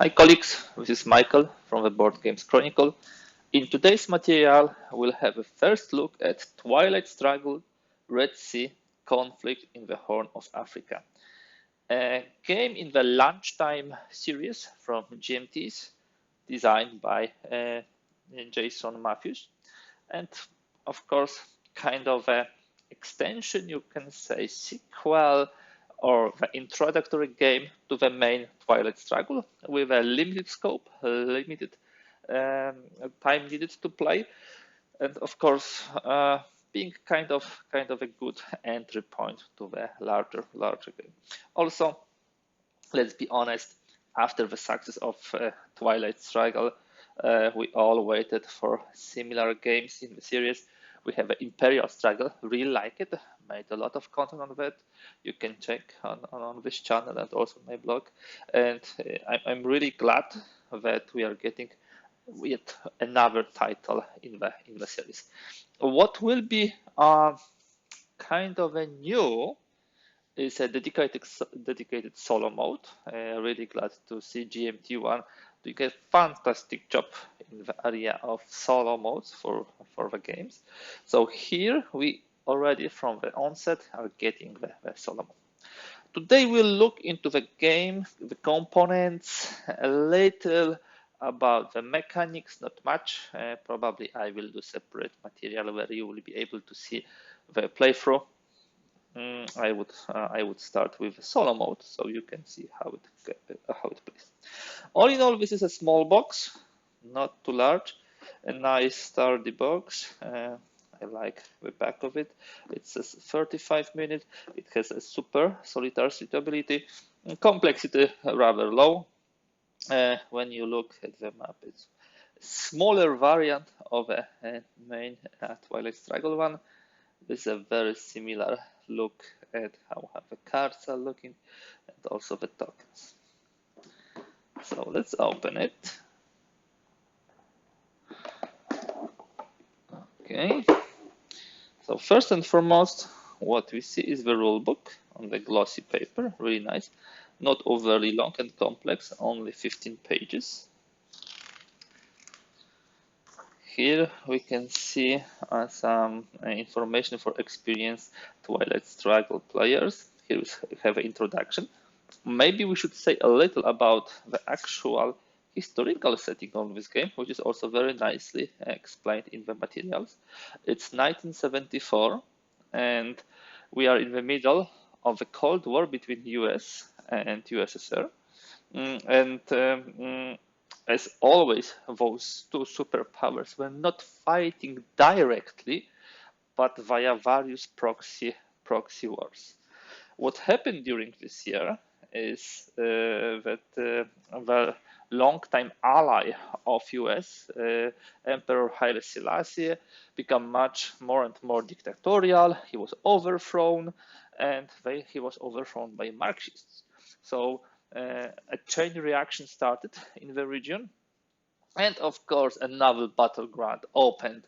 Hi colleagues, this is Michael from the Board Games Chronicle. In today's material, we'll have a first look at Twilight Struggle, Red Sea, Conflict in the Horn of Africa. A game in the Lunchtime series from GMTs, designed by Jason Matthews. And of course, kind of an extension, you can say, sequel or the introductory game to the main Twilight Struggle with a limited scope, limited time needed to play, and of course being kind of a good entry point to the larger game. Also, let's be honest, after the success of Twilight Struggle, we all waited for similar games in the series. We have Imperial Struggle, really like it, made a lot of content on that. You can check on this channel and also my blog. And I'm really glad that we are getting yet another title in the series. What will be kind of a new is a dedicated solo mode. Really glad to see GMT1 doing a fantastic job in the area of solo modes for the games. So here we already from the onset are getting the solo mode. Today we'll look into the game, the components, a little about the mechanics, not much. Probably I will do separate material where you will be able to see the playthrough. I would start with solo mode so you can see how it plays. All in all, this is a small box, not too large, a nice sturdy box. I like the back of it. It says 35 minutes. It has a super solitaire suitability, complexity rather low. When you look at the map, it's a smaller variant of a main Twilight Struggle one. This is a very similar look at how the cards are looking and also the tokens. So let's open it. Okay. So first and foremost, what we see is the rule book on the glossy paper, really nice. Not overly long and complex, only 15 pages. Here we can see some information for experienced Twilight Struggle players. Here we have an introduction. Maybe we should say a little about the actual historical setting of this game, which is also very nicely explained in the materials. It's 1974, and we are in the middle of the Cold War between US and USSR. As always, those two superpowers were not fighting directly, but via various proxy wars. What happened during this year is that the longtime ally of US, Emperor Haile Selassie, became much more and more dictatorial. He was overthrown, and he was overthrown by Marxists. So a chain reaction started in the region, and of course a naval battleground opened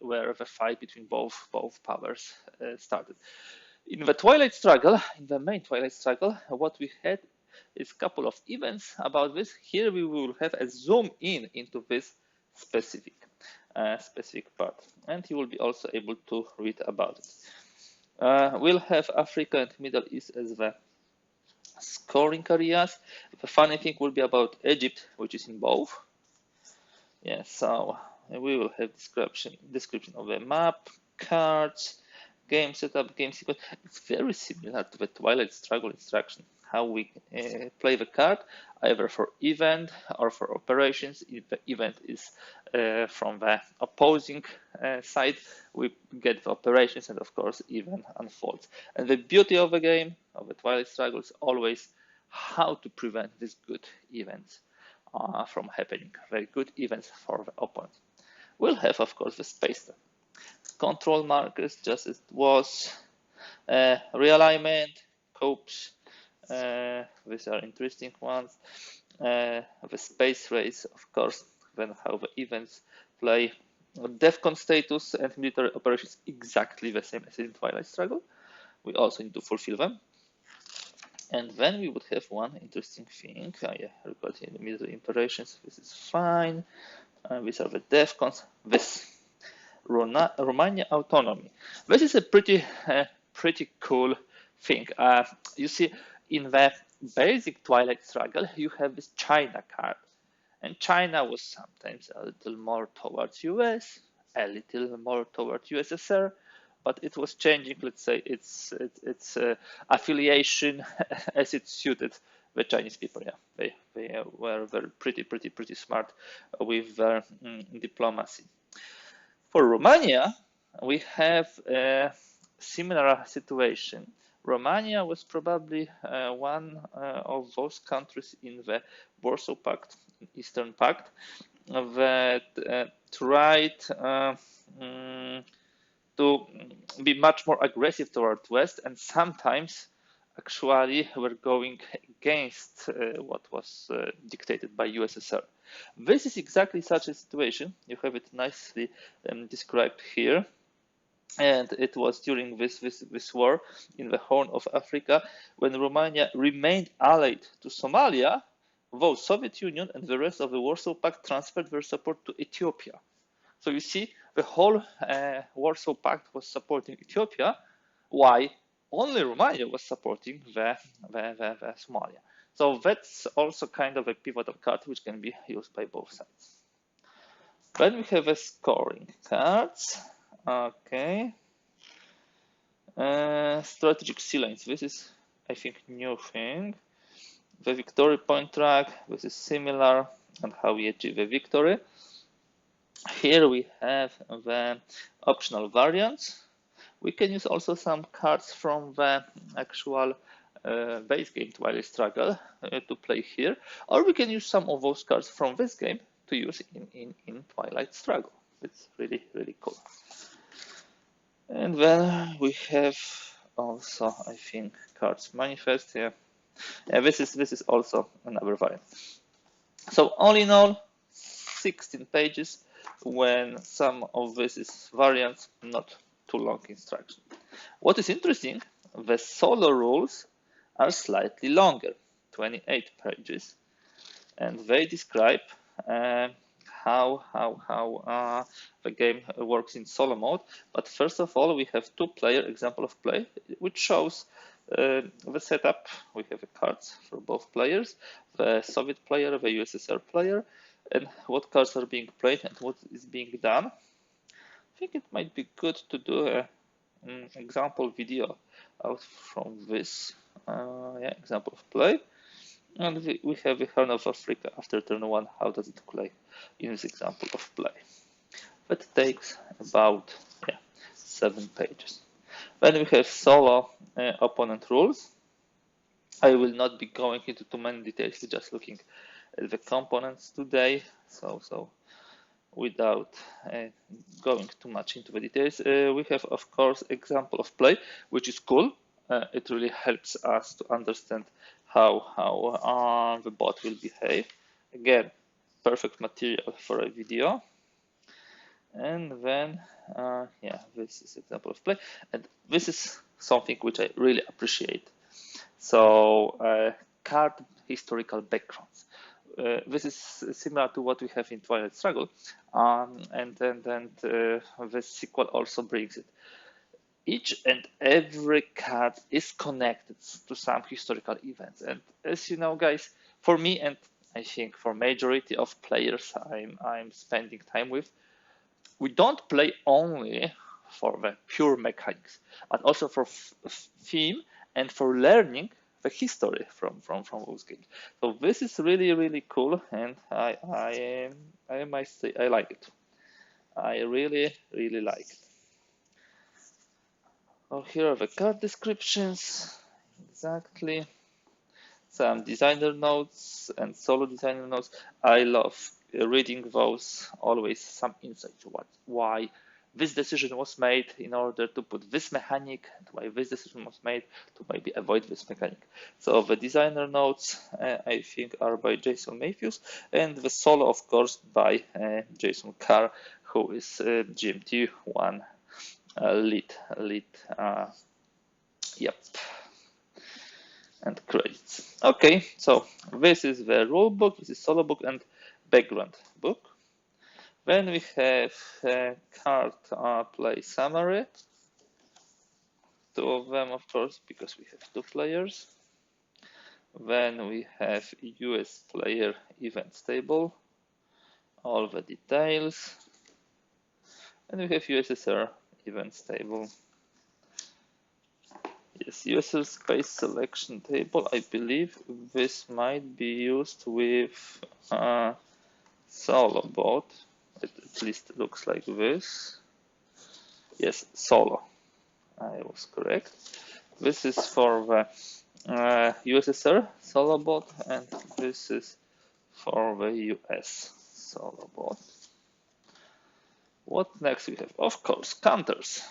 where the fight between both powers started. In the Twilight Struggle, in the main Twilight Struggle, what we had is a couple of events about this. Here we will have a zoom in into this specific part, and you will be also able to read about it. We'll have Africa and Middle East as the scoring areas. The funny thing will be about Egypt, which is in both. Yeah, so we will have description of the map, cards, game setup, game sequence. It's very similar to the Twilight Struggle instruction, how we play the card, either for event or for operations. If the event is from the opposing side, we get the operations, and of course event unfolds. And the beauty of the game, of the Twilight Struggle, is always how to prevent these good events from happening, very good events for the opponent. We'll have, of course, the space control markers, just as it was, realignment, copes, these are interesting ones, the space race, of course, then how the events play, DEFCON status and military operations exactly the same as in Twilight Struggle. We also need to fulfill them. And then we would have one interesting thing. Yeah, recording in the military operations. This is fine. These are the DEFCONs. This Romania autonomy. This is a pretty cool thing. You see, in the basic Twilight struggle, you have this China card, and China was sometimes a little more towards US, a little more towards USSR, but it was changing, let's say, its affiliation as it suited the Chinese people. Yeah, they were very pretty smart with their diplomacy. For Romania, we have a similar situation. Romania was probably one of those countries in the Warsaw Pact, Eastern Pact, that tried to be much more aggressive toward West, and sometimes actually were going against what was dictated by USSR. This is exactly such a situation. You have it nicely described here. And it was during this war in the Horn of Africa when Romania remained allied to Somalia, though Soviet Union and the rest of the Warsaw Pact transferred their support to Ethiopia. So you see, the whole Warsaw Pact was supporting Ethiopia, while only Romania was supporting the Somalia. So that's also kind of a pivotal card which can be used by both sides. Then we have a scoring cards. Okay. Strategic sea lanes. This is, I think, new thing. The victory point track. This is similar, and how we achieve a victory. Here we have the optional variants. We can use also some cards from the actual base game Twilight Struggle to play here, or we can use some of those cards from this game to use in Twilight Struggle. It's really cool. And then we have also, I think, cards manifest here. Yeah, this is also another variant. So all in all, 16 pages. When some of this is variants, not too long instruction. What is interesting, the solo rules are slightly longer, 28 pages, and they describe how the game works in solo mode. But first of all, we have two-player example of play, which shows the setup. We have cards for both players, the Soviet player, the USSR player, and what cards are being played and what is being done. I think it might be good to do an example video out from this example of play. And we have the Horn of Africa after turn 1. How does it look like in this example of play? That takes about 7 pages. Then we have solo opponent rules. I will not be going into too many details, just looking at the components today. So without going too much into the details, we have, of course, example of play, which is cool. It really helps us to understand how the bot will behave. Again, perfect material for a video. And then, this is example of play, and this is something which I really appreciate. So, card historical backgrounds. This is similar to what we have in Twilight Struggle, and the sequel also brings it. Each and every card is connected to some historical events, and as you know, guys, for me, and I think for majority of players I'm spending time with, we don't play only for the pure mechanics, but also for theme and for learning the history from those games. So this is really cool, and I might say I like it. I really like it. Oh, here are the card descriptions. Exactly. Some designer notes and solo designer notes. I love reading those. Always some insight to why this decision was made in order to put this mechanic, and why this decision was made to maybe avoid this mechanic. So the designer notes, I think, are by Jason Matthews, and the solo, of course, by Jason Carr, who is GMT1 lead. Yep. and credits. Okay, so this is the rule book, this is solo book and background book. Then we have card play summary, two of them, of course, because we have 2 players. Then we have US player events table, all the details, and we have USSR events table. Yes, USSR space selection table. I believe this might be used with solo board. At least it looks like this. Yes, solo. I was correct. This is for the USSR solo board, and this is for the US solo board. What next we have? Of course, counters.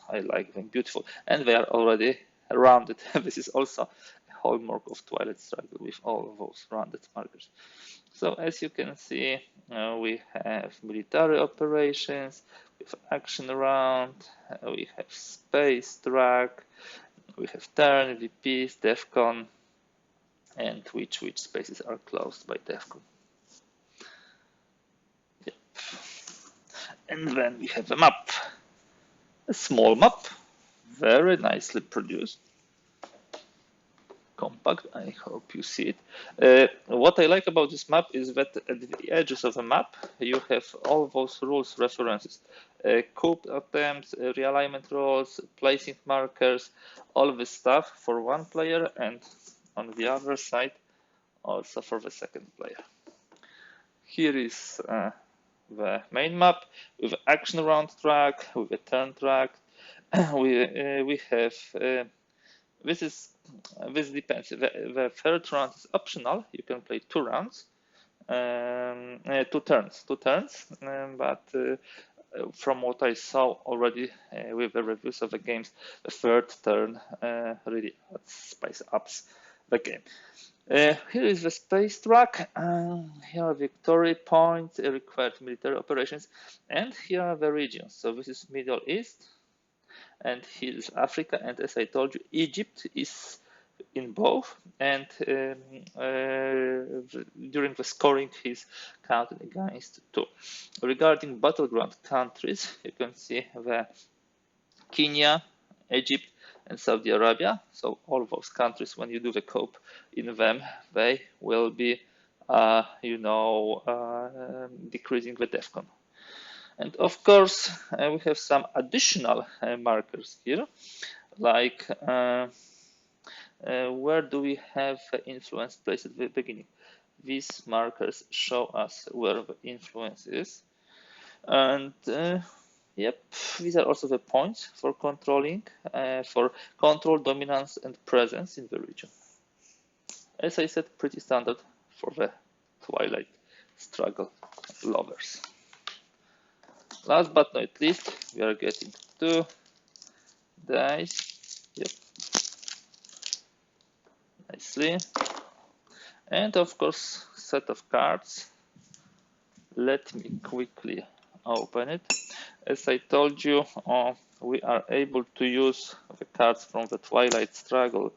I like them, beautiful, and they are already rounded. This is also a hallmark of Twilight Struggle with all of those rounded markers. So as you can see, we have military operations, we have action round, we have space track, we have turn, VPs, DEFCON, and which spaces are closed by DEFCON. Yep. And then we have a map, a small map, very nicely produced. Compact. I hope you see it. What I like about this map is that at the edges of the map you have all those rules references, coup attempts, realignment rules, placing markers, all this stuff for one player, and on the other side also for the second player. Here is the main map with action round track, with a turn track. we have this depends. The third round is optional. You can play 2 rounds, 2 turns, but from what I saw already with the reviews of the games, the third turn really spice ups the game. Here is the space track. Here are victory points, required military operations, and here are the regions. So this is Middle East, and here is Africa, and as I told you, Egypt is in both, and during the scoring he's counted against 2. Regarding battleground countries, you can see the Kenya, Egypt, and Saudi Arabia. So all those countries, when you do the cope in them, they will be decreasing the DEFCON. And of course, we have some additional markers here, like where do we have influence placed at the beginning. These markers show us where the influence is. And yep, these are also the points for controlling, for control, dominance, and presence in the region. As I said, pretty standard for the Twilight Struggle lovers. Last but not least, we are getting 2 dice. Yep. Nicely. And of course, set of cards. Let me quickly open it. As I told you, we are able to use the cards from the Twilight Struggle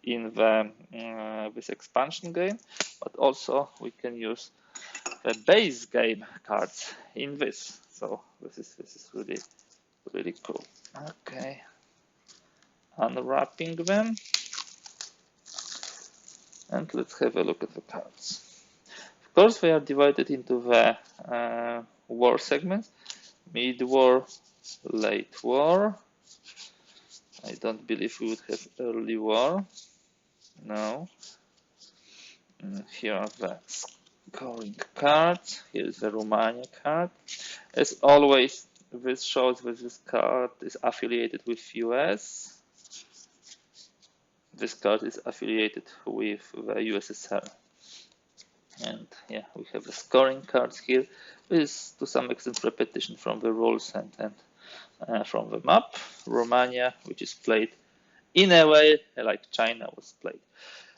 in the this expansion game, but also we can use the base game cards in this. So this is really cool. Okay, unwrapping them, and let's have a look at the cards. Of course, they are divided into the war segments: mid-war, late war. I don't believe we would have early war. No. Here are the scoring cards. Here is the Romania card. As always, this shows that this card is affiliated with US. This card is affiliated with the USSR. And yeah, we have the scoring cards here. This is to some extent repetition from the rules and from the map. Romania, which is played in a way like China was played.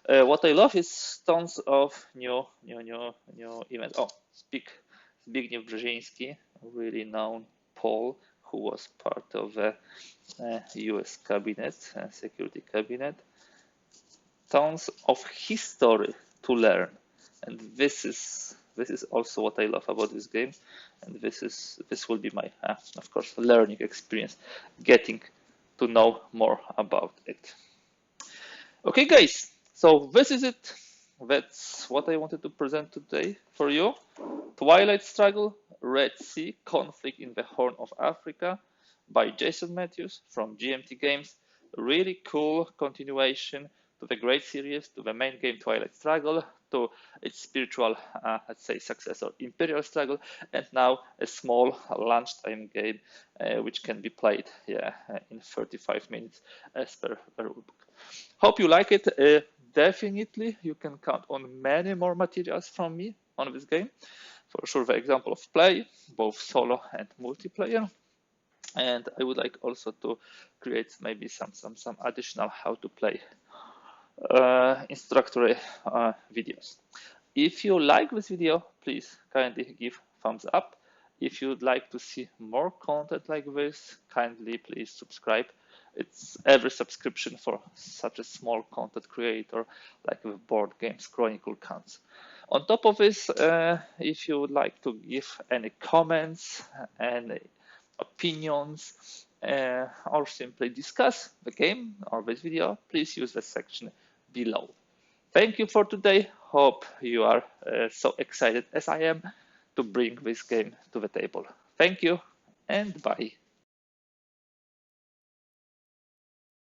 What I love is tons of new events. Oh, Zbigniew Brzezinski, really known Pole, who was part of the US cabinet, security cabinet. tons of history to learn, and this is also what I love about this game, and this will be my of course learning experience, getting to know more about it. Okay, guys, so this is it. That's what I wanted to present today for you. Twilight Struggle, Red Sea, Conflict in the Horn of Africa by Jason Matthews from GMT Games. Really cool continuation to the great series, to the main game Twilight Struggle, to its spiritual, let's say, successor Imperial Struggle, and now a small lunchtime game which can be played in 35 minutes as per the rulebook. Hope you like it. Definitely, you can count on many more materials from me on this game. For sure, the example of play, both solo and multiplayer. And I would like also to create maybe some additional how to play instructory videos. If you like this video, please kindly give thumbs up. If you'd like to see more content like this, kindly please subscribe. It's every subscription for such a small content creator like with Boardgames Chronicle counts. On top of this, if you would like to give any comments and opinions or simply discuss the game or this video, please use the section below. Thank you for today. Hope you are so excited as I am to bring this game to the table. Thank you and bye.